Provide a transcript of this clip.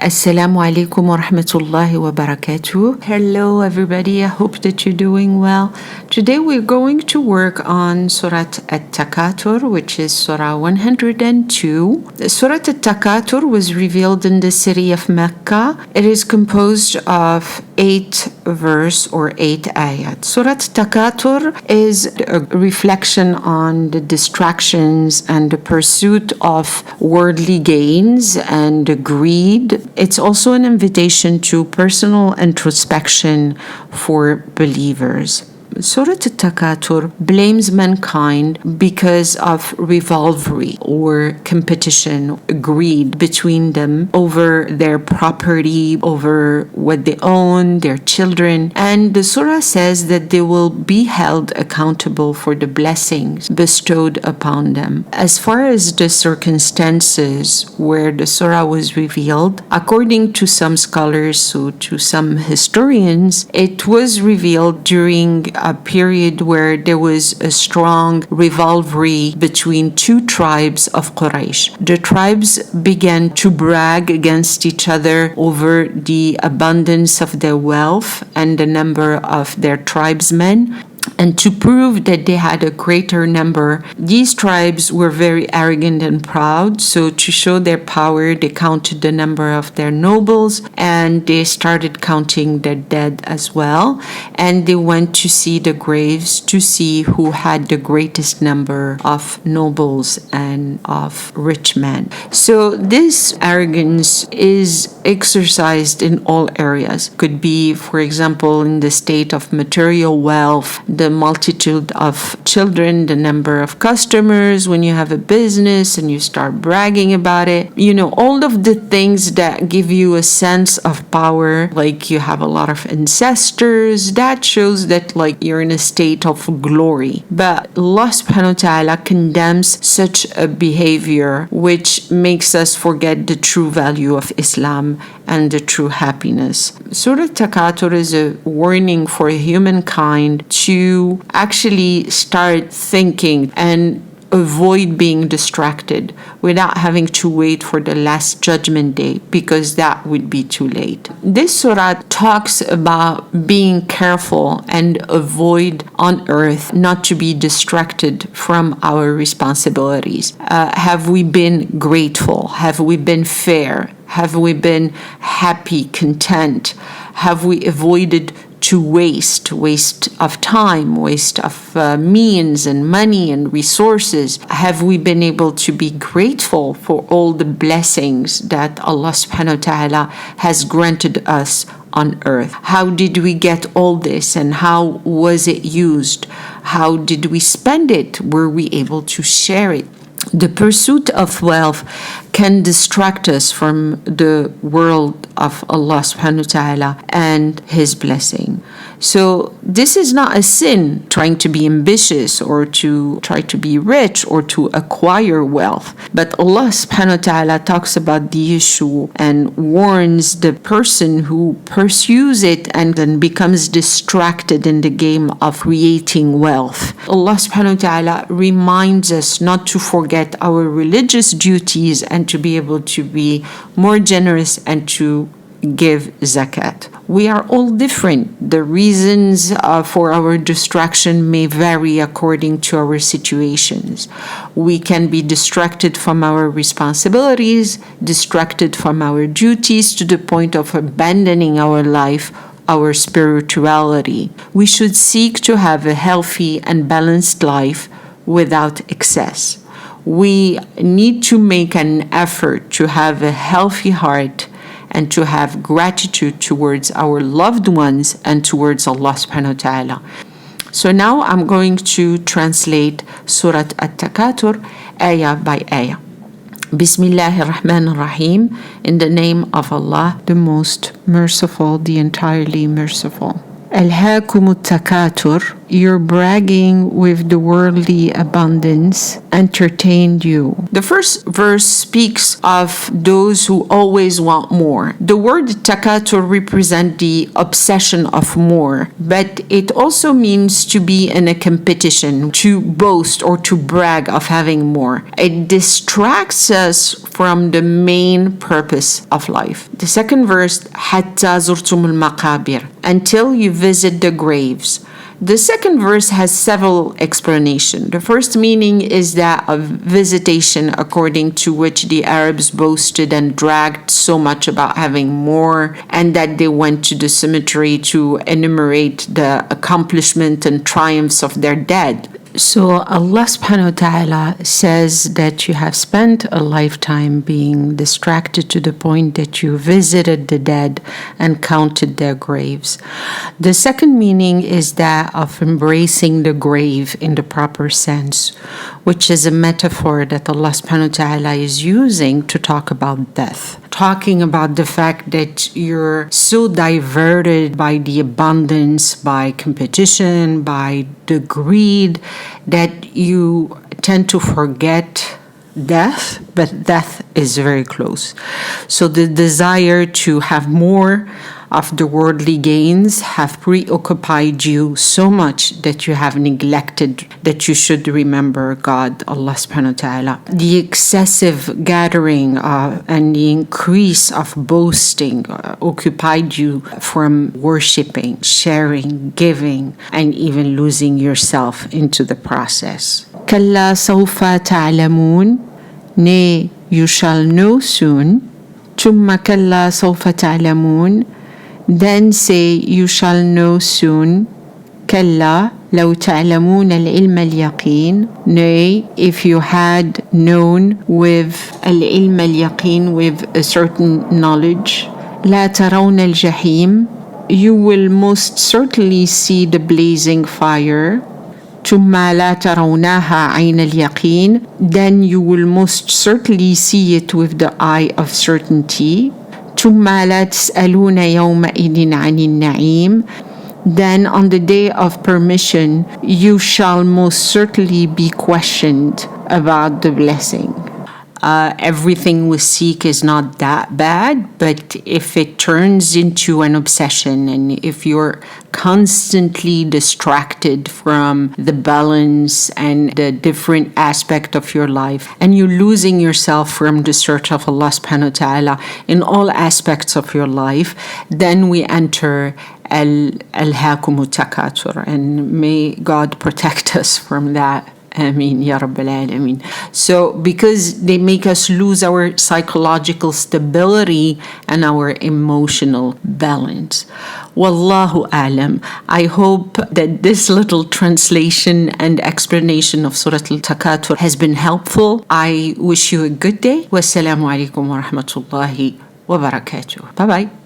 Assalamu alaikum wa rahmatullahi wa barakatuh. Hello everybody, I hope that you're doing well. Today we're going to work on Surah Takathur, which is Surah 102. Surah Takathur was revealed in the city of Mecca. It is composed of 8 verse or 8 ayat. Surah Takathur is a reflection on the distractions and the pursuit of worldly gains and greed. It's also an invitation to personal introspection for believers. Surah Takathur blames mankind because of rivalry or competition, greed between them over their property, over what they own, their children. And the surah says that they will be held accountable for the blessings bestowed upon them. As far as the circumstances where the surah was revealed, according to some scholars, so to some historians, it was revealed during a period where there was a strong rivalry between two tribes of Quraysh. The tribes began to brag against each other over the abundance of their wealth and the number of their tribesmen. And to prove that they had a greater number, these tribes were very arrogant and proud. So to show their power, they counted the number of their nobles and they started counting their dead as well. And they went to see the graves to see who had the greatest number of nobles and of rich men. So this arrogance is exercised in all areas. Could be, for example, in the state of material wealth, the multitude of children, the number of customers when you have a business and you start bragging about it. You know, all of the things that give you a sense of power, like you have a lot of ancestors, that shows that like you're in a state of glory. But Allah subhanahu wa ta'ala condemns such a behavior, which makes us forget the true value of Islam and the true happiness. Surah Takathur is a warning for humankind to actually start thinking and avoid being distracted without having to wait for the last judgment day, because that would be too late. This surah talks about being careful and avoid on earth not to be distracted from our responsibilities. Have we been grateful? Have we been fair? Have we been happy, content? Have we avoided to waste of time, waste of means and money and resources? Have we been able to be grateful for all the blessings that Allah subhanahu wa ta'ala has granted us on earth? How did we get all this and how was it used? How did we spend it? Were we able to share it? The pursuit of wealth can distract us from the world of Allah subhanahu wa ta'ala and His blessing. So this is not a sin, trying to be ambitious or to try to be rich or to acquire wealth. But Allah subhanahu wa ta'ala talks about the issue and warns the person who pursues it and then becomes distracted in the game of creating wealth. Allah subhanahu wa ta'ala reminds us not to forget our religious duties and to be able to be more generous and to give zakat. We are all different. The reasons for our distraction may vary according to our situations. We can be distracted from our responsibilities, distracted from our duties to the point of abandoning our life, our spirituality. We should seek to have a healthy and balanced life without excess. We need to make an effort to have a healthy heart and to have gratitude towards our loved ones and towards Allah subhanahu wa ta'ala. So now I'm going to translate Surah Takathur ayah by ayah. Bismillahir Rahmanir Rahim. In the name of Allah, the most merciful, the entirely merciful. ألهاكم التكاثر, you're bragging with the worldly abundance, entertained you. The first verse speaks of those who always want more. The word takathur represents the obsession of more, but it also means to be in a competition, to boast or to brag of having more. It distracts us from the main purpose of life. The second verse, حتى زرتم المقابر, until you visit the graves. The second verse has several explanations. The first meaning is that of visitation, according to which the Arabs boasted and bragged so much about having more, and that they went to the cemetery to enumerate the accomplishment and triumphs of their dead. So Allah subhanahu wa ta'ala says that you have spent a lifetime being distracted to the point that you visited the dead and counted their graves. The second meaning is that of embracing the grave in the proper sense, which is a metaphor that Allah subhanahu wa ta'ala is using to talk about death. Talking about the fact that you're so diverted by the abundance, by competition, by the greed, that you tend to forget death, but death is very close. So the desire to have more of the worldly gains have preoccupied you so much that you have neglected that you should remember God, Allah subhanahu wa ta'ala. The excessive gathering and the increase of boasting occupied you from worshipping, sharing, giving, and even losing yourself into the process. كلا سوف تعلمون, nay, you shall know soon. ثم كلا سوف تعلمون, then say you shall know soon. كلا لو تعلمون العلم اليقين, nay, if you had known with العلم اليقين, with a certain knowledge. لا ترون الجحيم, you will most certainly see the blazing fire. ثم لا ترونها عين اليقين, then you will most certainly see it with the eye of certainty. ثم لا تسألون يومئذ عن النعيم, then on the day of permission you shall most certainly be questioned about the blessing. Everything we seek is not that bad, but if it turns into an obsession and if you're constantly distracted from the balance and the different aspect of your life, and you're losing yourself from the search of Allah subhanahu wa ta'ala in all aspects of your life, then we enter al-hakum takathur, and may God protect us from that. Ameen, Ya Rabbil Alameen. So, because they make us lose our psychological stability and our emotional balance. Wallahu alam. I hope that this little translation and explanation of Surah Takathur has been helpful. I wish you a good day. Wassalamu alaikum wa rahmatullahi wa barakatuh. Bye-bye.